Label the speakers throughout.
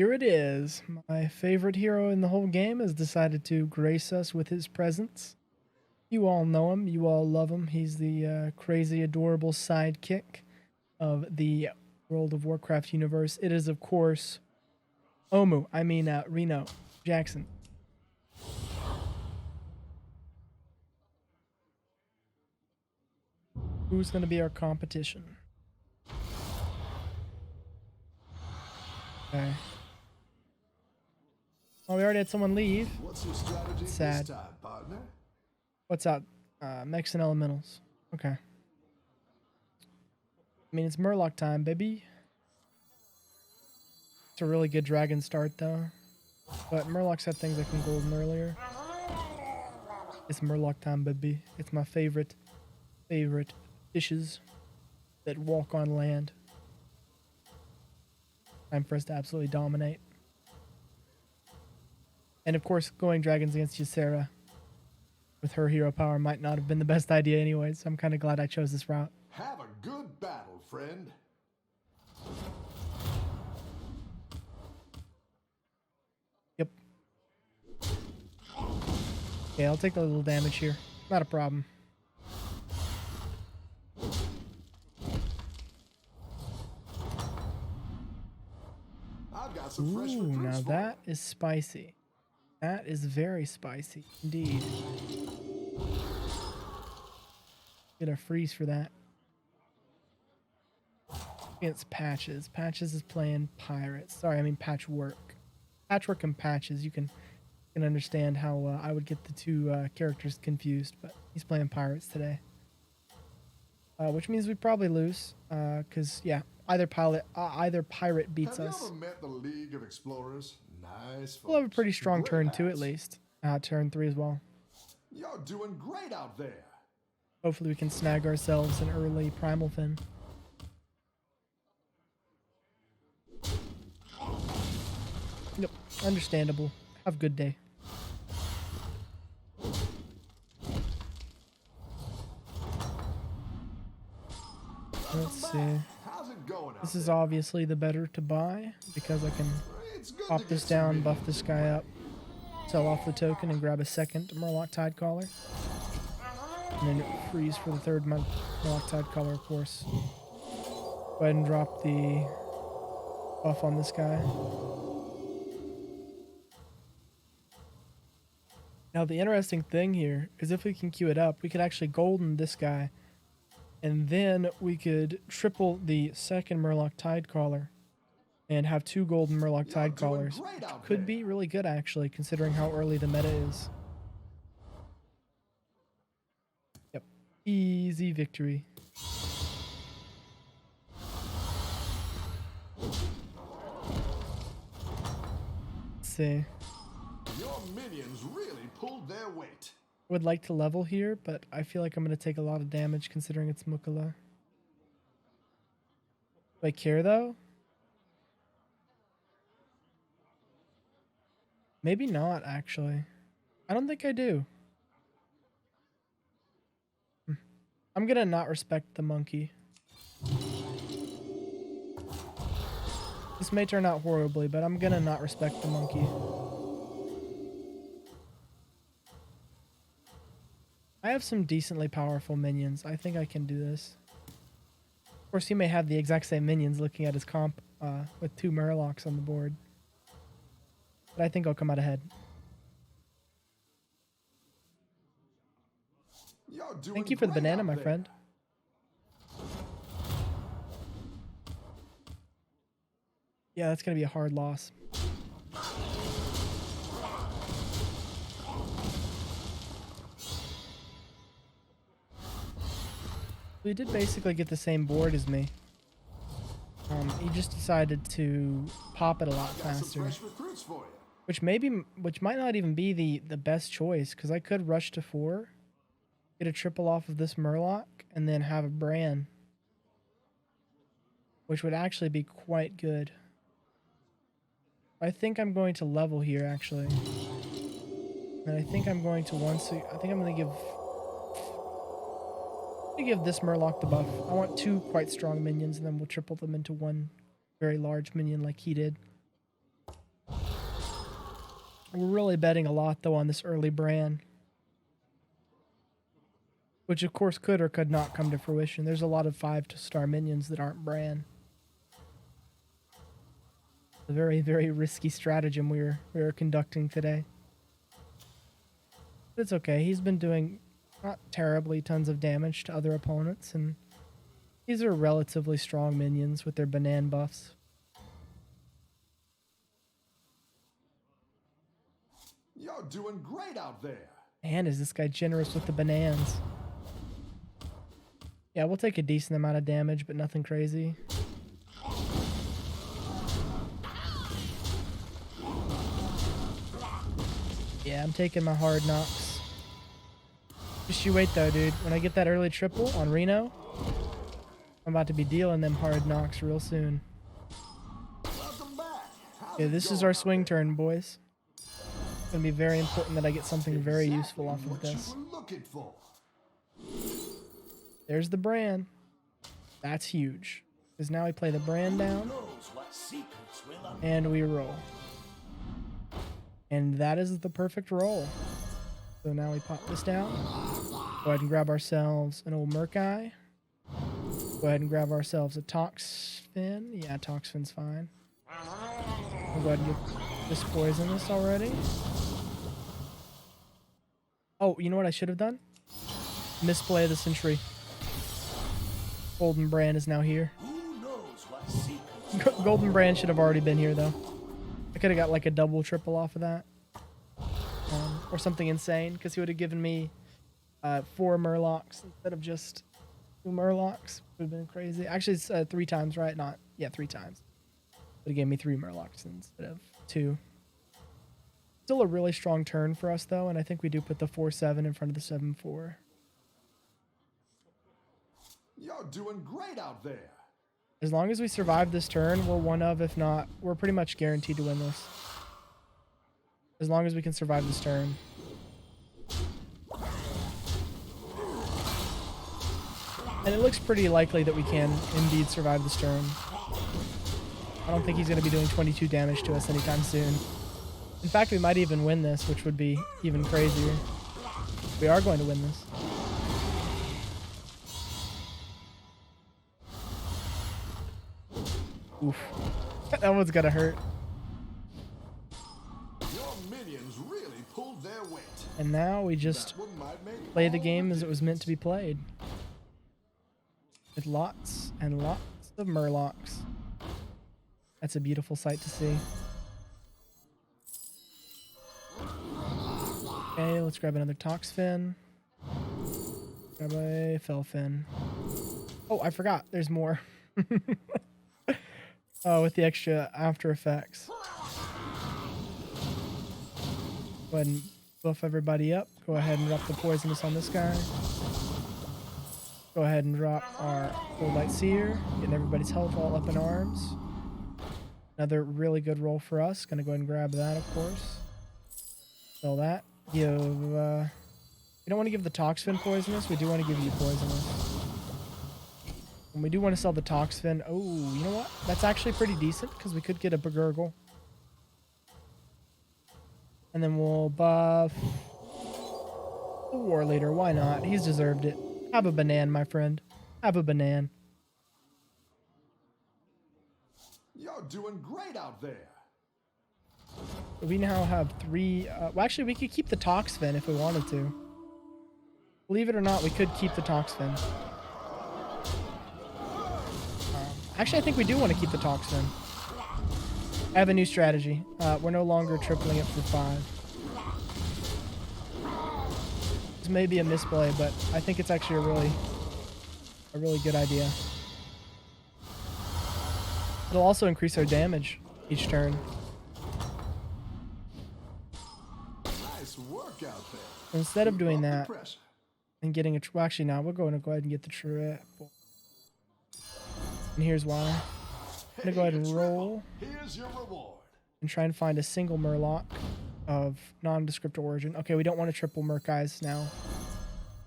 Speaker 1: Here it is. My favorite hero in the whole game has decided to grace us with his presence. You all know him. You all love him. He's the crazy, adorable sidekick of the World of Warcraft universe. It is, of course, Reno Jackson. Who's going to be our competition? Okay. Oh, we already had someone leave.
Speaker 2: What's your strategy
Speaker 1: Sad.
Speaker 2: this time, partner?
Speaker 1: What's out? Mechs and Elementals. Okay. I mean, it's Murloc time, baby. It's a really good dragon start, though. But Murlocs had things that can golden earlier. It's Murloc time, baby. It's my favorite fishes that walk on land. Time for us to absolutely dominate. And of course, going dragons against Ysera with her hero power might not have been the best idea anyway, so I'm kind of glad I chose this route.
Speaker 2: Have a good battle, friend.
Speaker 1: Yep. Okay, I'll take a little damage here. Not a problem.
Speaker 2: I've got some fresh
Speaker 1: Ooh,
Speaker 2: recruits
Speaker 1: now
Speaker 2: for
Speaker 1: that is spicy. That is very spicy indeed. Get a freeze for that. Against Patches. Patches is playing Pirates. Sorry, I mean Patchwork. Patchwork and Patches. You can understand how I would get the two characters confused, but he's playing Pirates today. Which means we probably lose, because yeah, either pirate beats
Speaker 2: Have
Speaker 1: us.
Speaker 2: you ever met the League of Explorers? Nice folks.
Speaker 1: We'll have a pretty strong
Speaker 2: Great
Speaker 1: turn 2 at
Speaker 2: hats.
Speaker 1: least. Turn 3 as well.
Speaker 2: You're doing great out there.
Speaker 1: Hopefully we can snag ourselves an early Primal Fin. Yep, understandable. Have a good day. Let's see.
Speaker 2: How's it going out
Speaker 1: This is
Speaker 2: there?
Speaker 1: obviously the better to buy because I can
Speaker 2: It's good
Speaker 1: pop
Speaker 2: to
Speaker 1: this
Speaker 2: get some
Speaker 1: down,
Speaker 2: minions.
Speaker 1: buff this guy up, sell off the token, and grab a second Murloc Tidecaller. And then freeze for the third Murloc Tidecaller, of course. Go ahead and drop the buff on this guy. Now the interesting thing here is if we can queue it up, we could actually golden this guy. And then we could triple the second Murloc Tidecaller and have 2 golden Murloc
Speaker 2: You're doing
Speaker 1: Tidecallers.
Speaker 2: great out
Speaker 1: Could
Speaker 2: there.
Speaker 1: be really good actually, considering how early the meta is. Yep. Easy victory. Let's see.
Speaker 2: Your minions really pulled their weight.
Speaker 1: Would like to level here, but I feel like I'm going to take a lot of damage considering it's Mukula. Do I care though? Maybe not, actually. I don't think I do. I'm going to not respect the monkey. This may turn out horribly, but I'm going to not respect the monkey. I have some decently powerful minions. I think I can do this. Of course, he may have the exact same minions looking at his comp with 2 Murlocs on the board. But I think I'll come out ahead.
Speaker 2: You're doing
Speaker 1: Thank you for the
Speaker 2: great
Speaker 1: banana,
Speaker 2: out
Speaker 1: my
Speaker 2: there.
Speaker 1: friend. Yeah, that's going to be a hard loss. We did basically get the same board as me. He just decided to pop it a lot
Speaker 2: Got some
Speaker 1: faster,
Speaker 2: fresh recruits for you.
Speaker 1: which might not even be the best choice because I could rush to 4, get a triple off of this Murloc, and then have a Bran, which would actually be quite good. I think I'm going to level here actually, and I think I'm going to I think I'm going to give this Murloc the buff. I want 2 quite strong minions, and then we'll triple them into 1 very large minion like he did. We're really betting a lot, though, on this early Bran. Which, of course, could or could not come to fruition. There's a lot of 5-star minions that aren't Bran. A very, very risky stratagem we were conducting today. But it's okay. He's been doing not terribly tons of damage to other opponents, and these are relatively strong minions with their banana buffs.
Speaker 2: You're doing great out there.
Speaker 1: Man, is this guy generous with the bananas. Yeah, we'll take a decent amount of damage, but nothing crazy. Yeah, I'm taking my hard knocks. Just you wait though, dude. When I get that early triple on Reno, I'm about to be dealing them hard knocks real soon.
Speaker 2: Welcome back.
Speaker 1: Okay, this is our swing turn, boys. It's gonna be very important that I get something very useful off of this.
Speaker 2: What you were looking for.
Speaker 1: There's the Bran. That's huge. Because now we play the Bran down. And we roll. And that is the perfect roll. So now we pop this down. Go ahead and grab ourselves an old Murloc. Go ahead and grab ourselves a Toxfin. Yeah, Toxfin's fine. We'll go ahead and get this poisonous already. Oh, you know what I should have done? Misplay of the century. Golden Bran is now here. Golden Bran should have already been here, though. I could have got like a double, triple off of that. Or something insane, because he would have given me 4 Murlocs instead of just 2 Murlocs. Would have been crazy. Actually, it's 3 times, right? Yeah, 3 times. But he gave me 3 Murlocs instead of 2. Still a really strong turn for us, though, and I think we do put the 4-7 in front of the 7-4.
Speaker 2: You're doing great out there.
Speaker 1: As long as we survive this turn, we're one of, if not, we're pretty much guaranteed to win this. As long as we can survive this turn. And it looks pretty likely that we can indeed survive this turn. I don't think he's going to be doing 22 damage to us anytime soon. In fact, we might even win this, which would be even crazier. We are going to win this. Oof. That one's gonna hurt.
Speaker 2: Your minions really pulled their weight.
Speaker 1: And now we just play the game as it was meant to be played. With lots and lots of Murlocs. That's a beautiful sight to see. Okay, let's grab another Toxfin. Grab a Felfin. Oh, I forgot. There's more. Oh, with the extra after effects. Go ahead and buff everybody up. Go ahead and drop the poisonous on this guy. Go ahead and drop our Gold Light Seer. Getting everybody's health all up in arms. Another really good roll for us. Gonna go ahead and grab that, of course. Sell that. Give, we don't want to give the Toxfin poisonous. We do want to give you poisonous. And we do want to sell the Toxfin. Oh, you know what? That's actually pretty decent because we could get a Begurgle. And then we'll buff the War Leader. Why not? He's deserved it. Have a banana, my friend. Have a banana.
Speaker 2: You're doing great out there.
Speaker 1: We now have 3... well, actually, we could keep the Toxfin if we wanted to. Believe it or not, we could keep the Toxfin. Actually, I think we do want to keep the Toxfin. I have a new strategy. We're no longer tripling it for 5. This may be a misplay, but I think it's actually a really good idea. It'll also increase our damage each turn.
Speaker 2: Nice work out there.
Speaker 1: Instead of doing that and getting a... Well, actually, now we're going to go ahead and get the triple. And here's why. I'm going to go ahead and roll.
Speaker 2: Here's your reward.
Speaker 1: And try and find a single Murloc of nondescript origin. Okay, we don't want to triple Murkeyes now.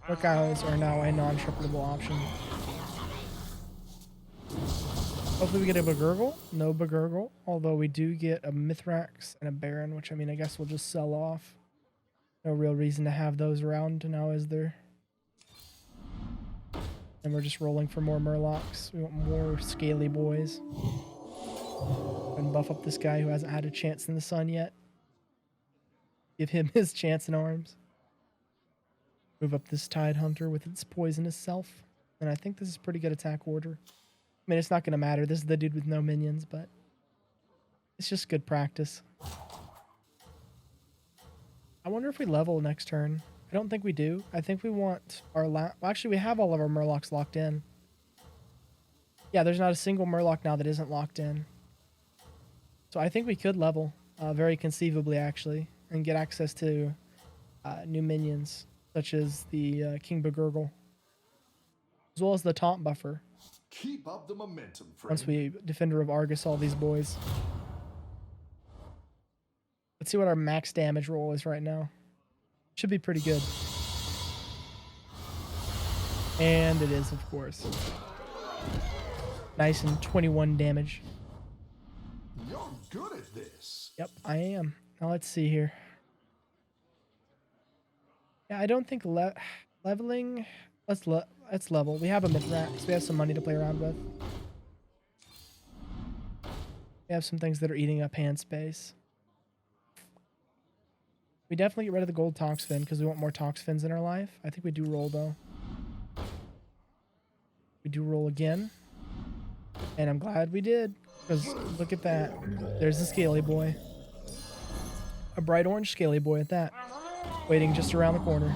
Speaker 1: Murkeyes are now a non-tripleable option. Hopefully we get a Bagurgle. No Bagurgle. Although we do get a Mithrax and a Baron, which I mean, I guess we'll just sell off. No real reason to have those around now, is there? And we're just rolling for more Murlocs. We want more scaly boys. And buff up this guy who hasn't had a chance in the sun yet. Give him his chance in arms. Move up this Tide Hunter with its poisonous self. And I think this is pretty good attack order. I mean, it's not going to matter. This is the dude with no minions, but it's just good practice. I wonder if we level next turn. I don't think we do. I think we want our well, actually, we have all of our Murlocs locked in. Yeah, there's not a single Murloc now that isn't locked in. So I think we could level, very conceivably, actually, and get access to new minions, such as the King Bagurgle, as well as the Taunt Buffer.
Speaker 2: Keep up the momentum, friend.
Speaker 1: Once we Defender of Argus all these boys. Let's see what our max damage roll is right now. Should be pretty good. And it is, of course. Nice and 21 damage.
Speaker 2: You're good at this.
Speaker 1: Yep, I am. Now let's see here. Yeah, I don't think leveling... Let's level. We have a Mithrax. We have some money to play around with. We have some things that are eating up hand space. We definitely get rid of the gold Toxfin because we want more Toxfins in our life. I think we do roll, though. We do roll again. And I'm glad we did. Because look at that. There's the Scaly boy. A bright orange Scaly boy at that. Waiting just around the corner.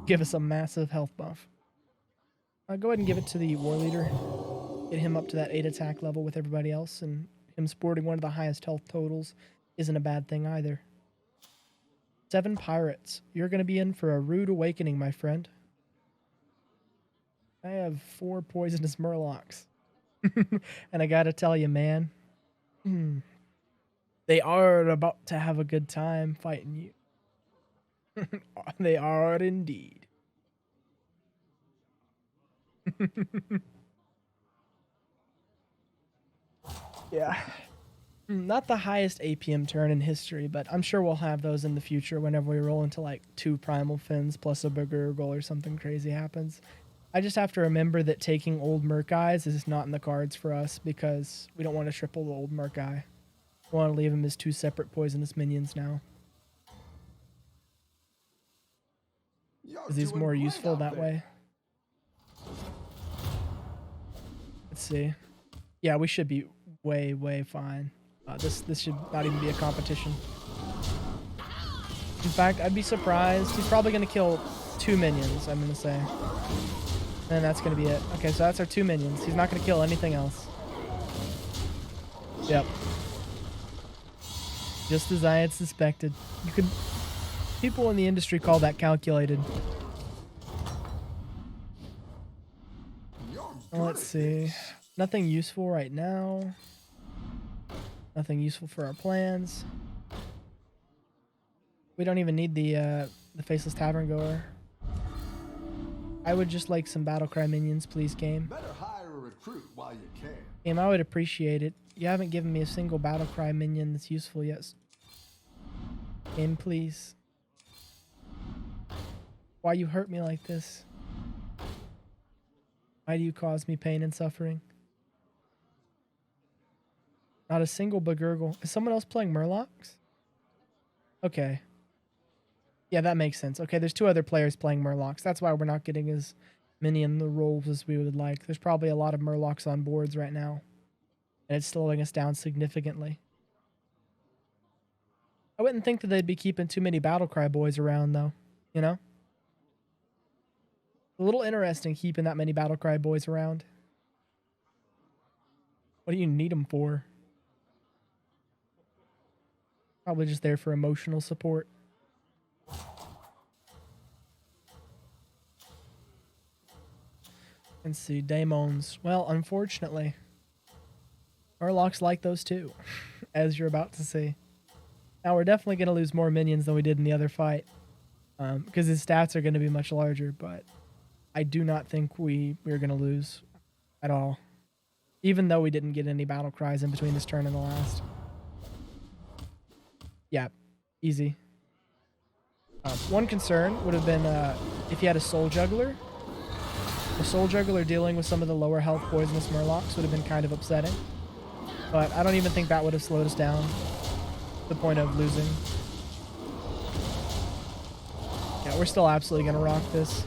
Speaker 1: Give us a massive health buff. Go ahead and give it to the War Leader. Get him up to that 8 attack level with everybody else. And him sporting one of the highest health totals isn't a bad thing either. 7 pirates. You're going to be in for a rude awakening, my friend. I have 4 poisonous Murlocs. And I gotta tell you, man. They are about to have a good time fighting you. They are indeed. Yeah. Not the highest APM turn in history, but I'm sure we'll have those in the future whenever we roll into like 2 Primal Fins plus a Bagurgle or something crazy happens. I just have to remember that taking old Merc Eyes is not in the cards for us because we don't want to triple the old Merc Eye. We want to leave them as 2 separate poisonous minions now. Because he's more useful that way. Let's see. Yeah, we should be way, way fine. This should not even be a competition. In fact, I'd be surprised. He's probably going to kill 2 minions, I'm going to say. And that's going to be it. Okay, so that's our 2 minions. He's not going to kill anything else. Yep. Just as I had suspected. You could... People in the industry call that calculated. Well, let's see. Nothing useful right now. Nothing useful for our plans. We don't even need the Faceless Tavern Goer. I would just like some Battlecry minions, please, game.
Speaker 2: Better hire a recruit while you can.
Speaker 1: Game, I would appreciate it. You haven't given me a single Battlecry minion that's useful yet. Game, please. Why you hurt me like this? Why do you cause me pain and suffering? Not a single Bagurgle. Is someone else playing Murlocs? Okay. Yeah, that makes sense. Okay, there's 2 other players playing Murlocs. That's why we're not getting as many in the rolls as we would like. There's probably a lot of Murlocs on boards right now. And it's slowing us down significantly. I wouldn't think that they'd be keeping too many Battlecry boys around, though. You know? A little interesting keeping that many Battlecry boys around. What do you need them for? Probably just there for emotional support. Let's see, Daemons. Well, unfortunately, Murlocs like those too, as you're about to see. Now, we're definitely going to lose more minions than we did in the other fight, because his stats are going to be much larger, but I do not think we're going to lose at all. Even though we didn't get any battle cries in between this turn and the last. Yeah, easy. One concern would have been if he had a Soul Juggler. The Soul Juggler dealing with some of the lower health poisonous Murlocs would have been kind of upsetting. But I don't even think that would have slowed us down to the point of losing. Yeah, we're still absolutely going to rock this.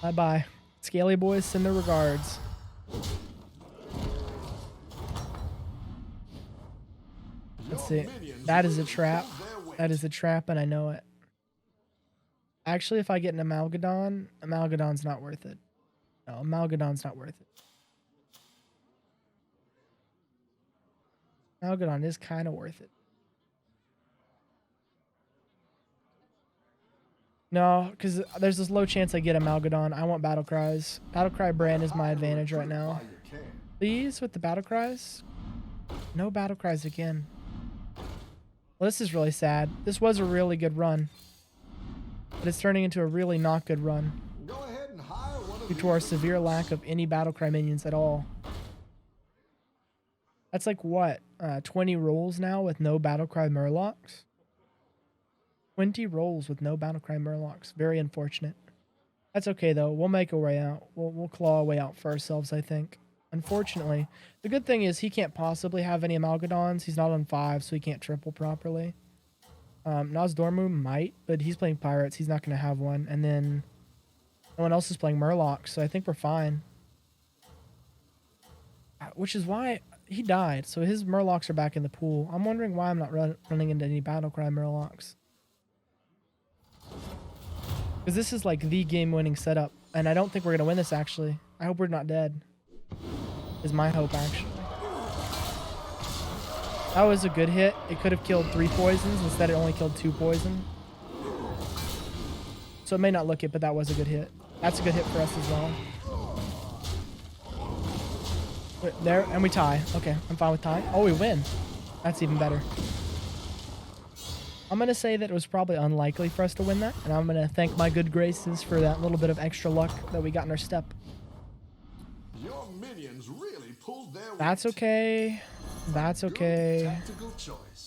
Speaker 1: Bye-bye. Scaly boys send their regards. Let's see. That is a trap. That is a trap, and I know it. Actually, if I get an Amalgadon, Amalgadon's not worth it. No, Amalgadon's not worth it. Amalgadon is kind of worth it. No, because there's this low chance I get Amalgadon. I want Battle Cries. Battle Cry brand is my advantage right now. Please, with the Battle Cries? No Battle Cries again. Well, this is really sad. This was a really good run. But it's turning into a really not good run. Due to our severe lack of any Battle Cry minions at all. That's like what? 20 rolls now with no Battle Cry Murlocs? 20 rolls with no Battle Cry Murlocs. Very unfortunate. That's okay though. We'll make a way out. We'll claw a way out for ourselves, I think. Unfortunately. The good thing is he can't possibly have any Amalgadons. He's not on 5, so he can't triple properly. Nozdormu might, but he's playing Pirates. He's not going to have one. And then no one else is playing Murlocs, so I think we're fine. Which is why he died. So his Murlocs are back in the pool. I'm wondering why I'm not running into any Battle Cry Murlocs. Because this is like the game-winning setup. And I don't think we're going to win this, actually. I hope we're not dead. Is my hope, actually. That was a good hit. It could have killed 3 poisons. Instead, it only killed 2 poison. So it may not look it, but that was a good hit. That's a good hit for us as well. There, and we tie. Okay, I'm fine with tie. Oh, we win. That's even better. I'm going to say that it was probably unlikely for us to win that, and I'm going to thank my good graces for that little bit of extra luck that we got in our step.
Speaker 2: Your minions really pulled their weight.
Speaker 1: That's okay. That's okay.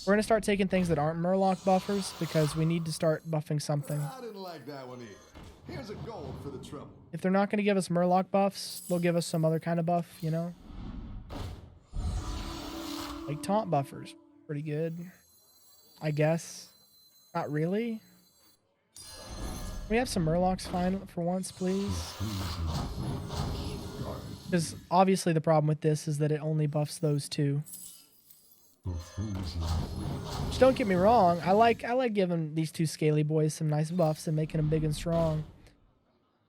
Speaker 1: We're going to start taking things that aren't Murloc buffers because we need to start buffing something.
Speaker 2: I didn't like that one either. Here's a gold for the trouble.
Speaker 1: If they're not going to give us Murloc buffs, they'll give us some other kind of buff, you know? Like taunt buffers. Pretty good. I guess. Not really. Can we have some Murlocs fine for once, please? Because obviously the problem with this is that it only buffs those 2. Which, don't get me wrong, I like giving these 2 Scaly boys some nice buffs and making them big and strong.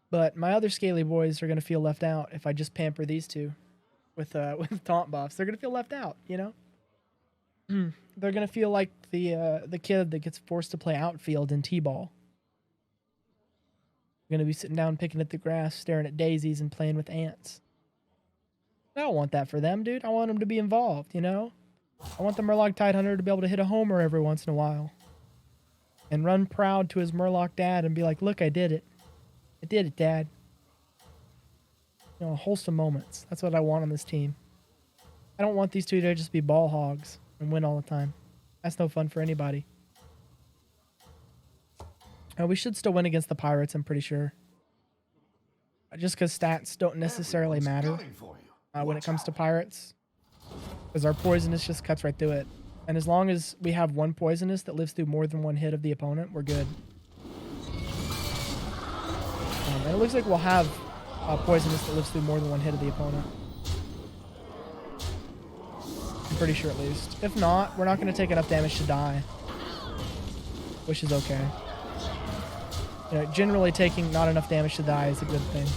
Speaker 1: But my other Scaly boys are gonna feel left out if I just pamper these 2 with taunt buffs. They're gonna feel left out, you know? They're gonna feel like the kid that gets forced to play outfield in T-ball. They're gonna be sitting down picking at the grass, staring at daisies and playing with ants. I don't want that for them, dude. I want them to be involved, you know? I want the Murloc Tidehunter to be able to hit a homer every once in a while. And run proud to his Murloc dad and be like, look, I did it. I did it, Dad. You know, wholesome moments. That's what I want on this team. I don't want these 2 to just be ball hogs and win all the time. That's no fun for anybody. We should still win against the Pirates, I'm pretty sure. Just because stats don't necessarily matter when it comes to Pirates. Because our Poisonous just cuts right through it. And as long as we have one Poisonous that lives through more than one hit of the opponent, we're good. And it looks like we'll have a Poisonous that lives through more than one hit of the opponent. I'm pretty sure at least. If not, we're not going to take enough damage to die. Which is okay. You know, generally taking not enough damage to die is a good thing.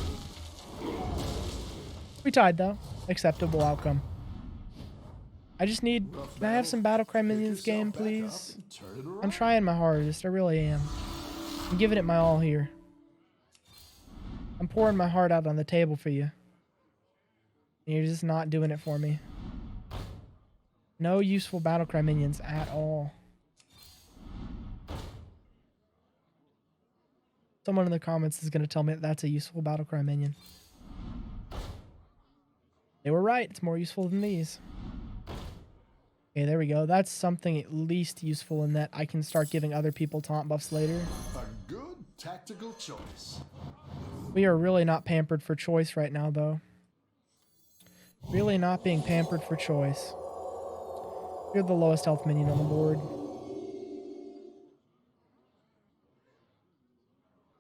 Speaker 1: We tied though. Acceptable outcome. I just need... Can I have some Battle Cry minions game, please? I'm trying my hardest. I really am. I'm giving it my all here. I'm pouring my heart out on the table for you. And you're just not doing it for me. No useful Battle Cry minions at all. Someone in the comments is going to tell me that that's a useful battlecry minion. They were right. It's more useful than these. Okay, there we go. That's something at least useful in that I can start giving other people taunt buffs later.
Speaker 2: A good tactical choice.
Speaker 1: We are really not pampered for choice right now, though. Really not being pampered for choice. You're the lowest health minion on the board.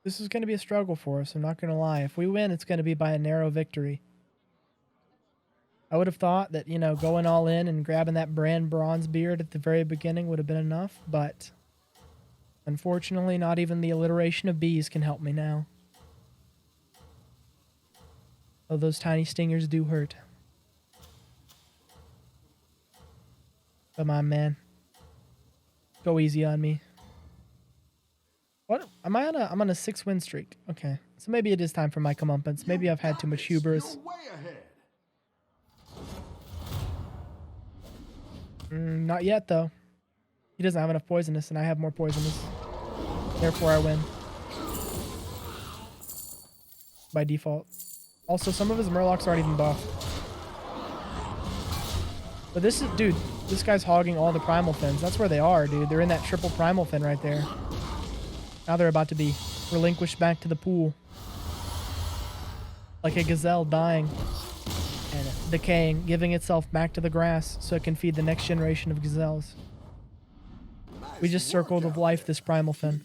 Speaker 1: This is going to be a struggle for us, I'm not going to lie. If we win, it's going to be by a narrow victory. I would have thought that, you know, going all in and grabbing that brand bronze beard at the very beginning would have been enough, but unfortunately, not even the alliteration of bees can help me now. Oh, those tiny stingers do hurt. Come on, man. Go easy on me. What? Am I on a... I'm on a 6-win streak. Okay. So maybe it is time for my comeuppance. Maybe I've had too much hubris.
Speaker 2: You're way ahead.
Speaker 1: Not yet, though. He doesn't have enough poisonous, and I have more poisonous. Therefore, I win. By default. Also, some of his Murlocs aren't even buffed. But this is... Dude, this guy's hogging all the Primal Fins. That's where they are, dude. They're in that triple Primal Fin right there. Now they're about to be relinquished back to the pool. Like a gazelle dying and decaying, giving itself back to the grass so it can feed the next generation of gazelles. We just circled of life this Primal Fin.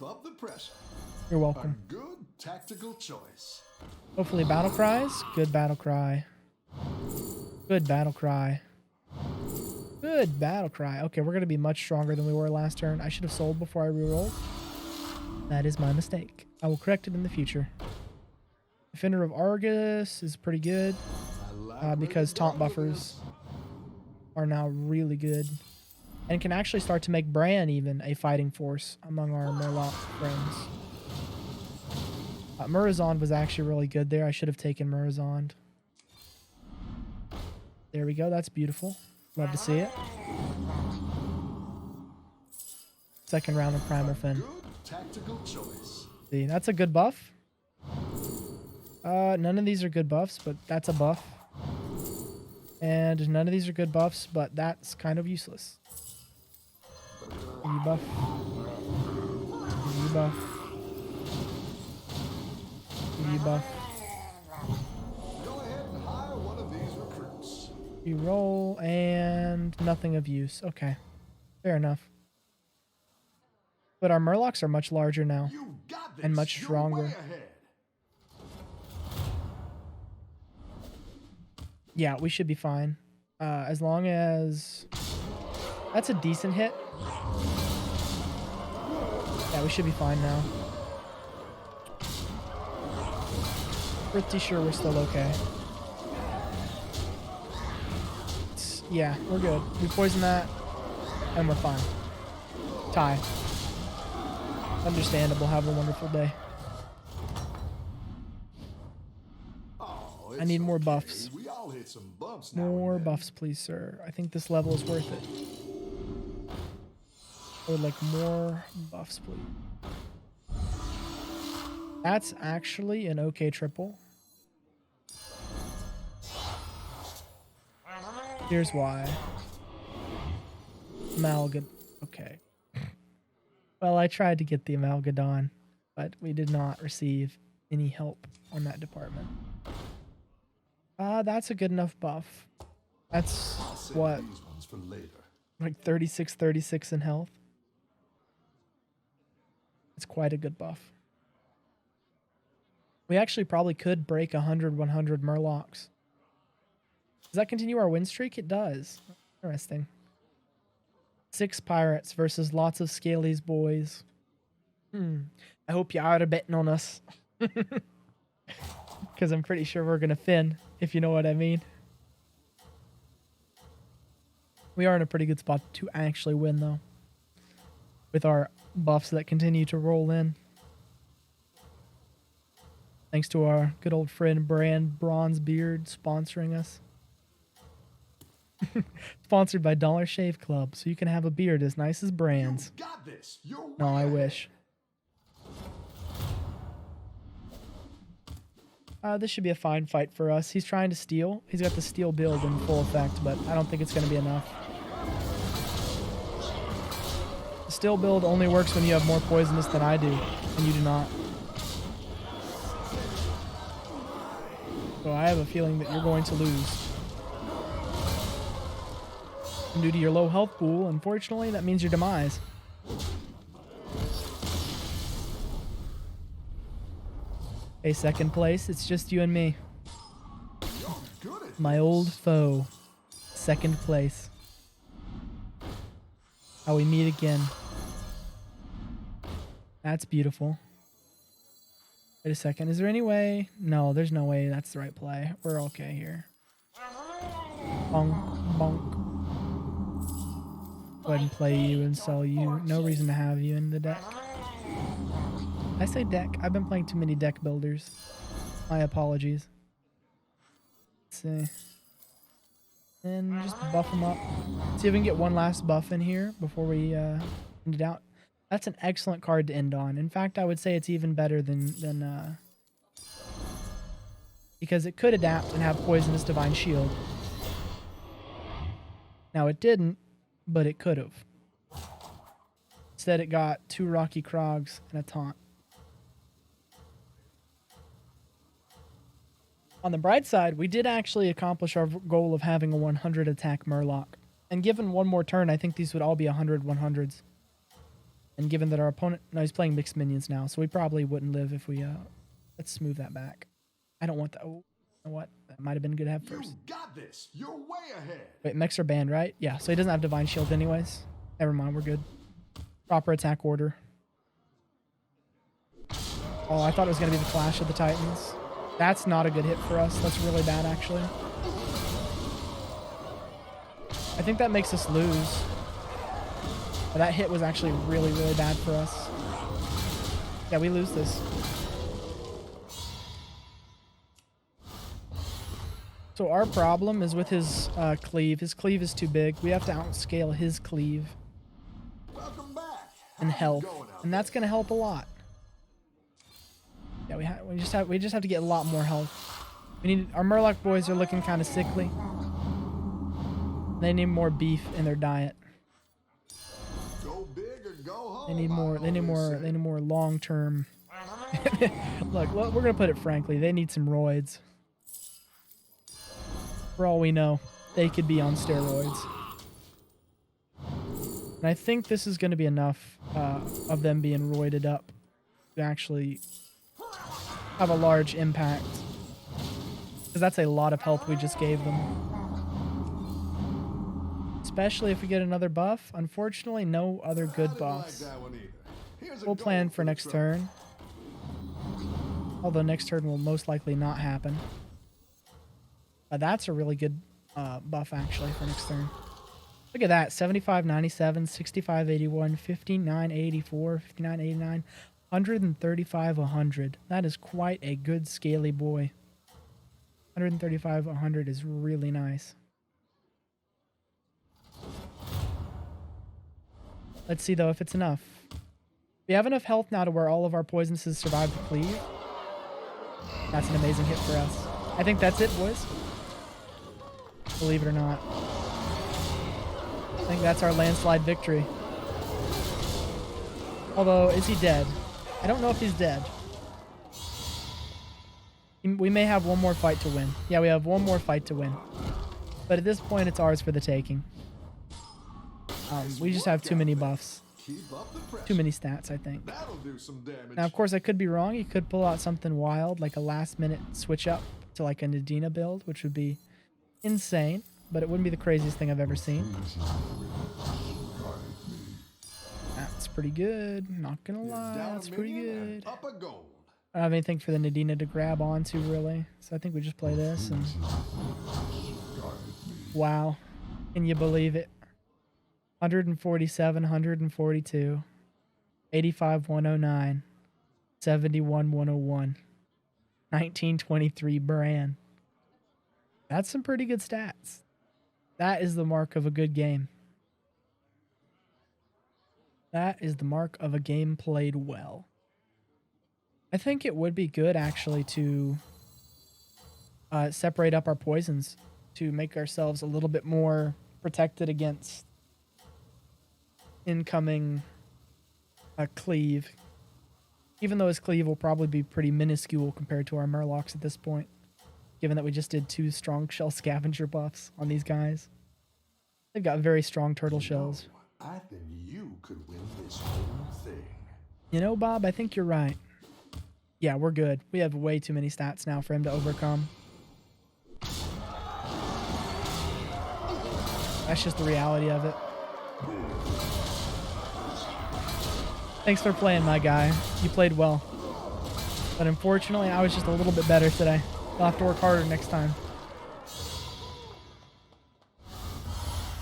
Speaker 1: You're welcome.
Speaker 2: A good tactical choice.
Speaker 1: Hopefully battle cries. Good battle cry. Good battle cry. Good battle cry. Okay, we're going to be much stronger than we were last turn. I should have sold before I rerolled. That is my mistake. I will correct it in the future. Defender of Argus is pretty good because taunt buffers are now really good and can actually start to make Bran even a fighting force among our Murloc friends. Murazond was actually really good there. I should have taken Murazond. There we go. That's beautiful. Love to see it. Second round of Primal Fin.
Speaker 2: Tactical choice.
Speaker 1: See, that's a good buff. None of these are good buffs, but that's a buff. And none of these are good buffs, but that's kind of useless. Rebuff. Rebuff. Rebuff.
Speaker 2: Go ahead and hire one of these recruits.
Speaker 1: Reroll and nothing of use. Okay, fair enough. But our Murlocs are much larger now and much stronger. Yeah, we should be fine. As long as... That's a decent hit. Yeah, we should be fine now. Pretty sure we're still okay. Yeah, we're good. We poison that, and we're fine. Tie. Understandable. Have a wonderful day. I need more buffs.
Speaker 2: We all hit some bumps
Speaker 1: More buffs, please, sir. I think this level is worth it. I would like more buffs, please. That's actually an okay triple. Here's why. Malgad. Okay. Well, I tried to get the Amalgadon, but we did not receive any help on that department. That's a good enough buff. That's what? Like 36 in health. It's quite a good buff. We actually probably could break 100 Murlocs. Does that continue our win streak? It does. Interesting. 6 pirates versus lots of Scalies boys. I hope you are betting on us. Because I'm pretty sure we're going to fin, if you know what I mean. We are in a pretty good spot to actually win, though. With our buffs that continue to roll in. Thanks to our good old friend Brand Bronzebeard sponsoring us. Sponsored by Dollar Shave Club, so you can have a beard as nice as Brand's. No, I wish. This should be a fine fight for us. He's trying to steal. He's got the steal build in full effect, but I don't think it's going to be enough. The steal build only works when you have more poisonous than I do, and you do not. So I have a feeling that you're going to lose. And due to your low health pool, unfortunately, that means your demise. Okay, second place, it's just you and me. My old foe. Second place. How we meet again. That's beautiful. Wait a second, is there any way? No, there's no way that's the right play. We're okay here. Bonk, bonk. Go ahead and play you and sell you. No reason to have you in the deck. I say deck. I've been playing too many deck builders. My apologies. Let's see. And just buff them up. See if we can get one last buff in here before we end it out. That's an excellent card to end on. In fact, I would say it's even better than because it could adapt and have Poisonous Divine Shield. Now it didn't, but it could have. Instead, it got 2 Rocky Krogs and a taunt. On the bright side, we did actually accomplish our goal of having a 100 attack Murloc. And given one more turn, I think these would all be 100 100s. And given that our opponent... No, he's playing mixed minions now, so we probably wouldn't live if we... Let's move that back. I don't want that... Oh, you know what? That might have been good to have first.
Speaker 2: You got this. You're way ahead.
Speaker 1: Wait, mechs are banned, right? Yeah, so he doesn't have Divine Shield anyways. Never mind, we're good. Proper attack order. Oh, I thought it was going to be the Clash of the Titans. That's not a good hit for us. That's really bad, actually. I think that makes us lose. But that hit was actually really, really bad for us. Yeah, we lose this. So our problem is with his cleave. His cleave is too big. We have to outscale his cleave.
Speaker 2: Welcome back.
Speaker 1: And health. And that's going to help a lot. Yeah, we just have to get a lot more health. We need our Murloc boys are looking kind of sickly. They need more beef in their diet.
Speaker 2: Go big or go home.
Speaker 1: They need more long-term. Look, we're gonna put it frankly. They need some roids. For all we know, they could be on steroids. And I think this is going to be enough of them being roided up to actually have a large impact. Because that's a lot of health we just gave them. Especially if we get another buff. Unfortunately, no other good buffs. We'll plan for next turn. Although next turn will most likely not happen. That's a really good buff, actually, for next turn. Look at that. 75, 97, 65, 81, 59, 84, 59, 89, 135, 100. That is quite a good scaly boy. 135, 100 is really nice. Let's see, though, if it's enough. We have enough health now to where all of our poisonouses survive the cleave. That's an amazing hit for us. I think that's it, boys. Believe it or not. I think that's our landslide victory. Although, is he dead? I don't know if he's dead. We may have one more fight to win. Yeah, we have one more fight to win. But at this point, it's ours for the taking. We just have too many buffs. Too many stats, I think. Now, of course, I could be wrong. He could pull out something wild, like a last-minute switch up to like a Nadina build, which would be insane, but it wouldn't be the craziest thing I've ever seen. That's pretty good. Not gonna lie, that's pretty good. I don't have anything for the Nadina to grab onto, really, so I think we just play this. And wow, can you believe it? 147, 142, 85, 109, 71, 101, 1923 brand. That's some pretty good stats. That is the mark of a good game. That is the mark of a game played well. I think it would be good, actually, to separate up our poisons to make ourselves a little bit more protected against incoming cleave. Even though his cleave will probably be pretty minuscule compared to our Murlocs at this point, given that we just did 2 strong shell scavenger buffs on these guys. They've got very strong turtle shells.
Speaker 2: I think you could win this whole thing.
Speaker 1: You know, Bob, I think you're right. Yeah, we're good. We have way too many stats now for him to overcome. That's just the reality of it. Thanks for playing, my guy. You played well. But unfortunately, I was just a little bit better today. I'll have to work harder next time.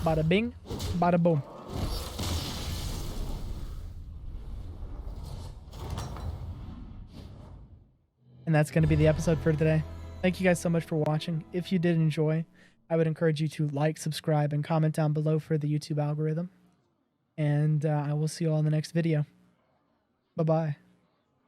Speaker 1: Bada bing, bada boom. And that's going to be the episode for today. Thank you guys so much for watching. If you did enjoy, I would encourage you to like, subscribe, and comment down below for the YouTube algorithm. And I will see you all in the next video. Bye-bye.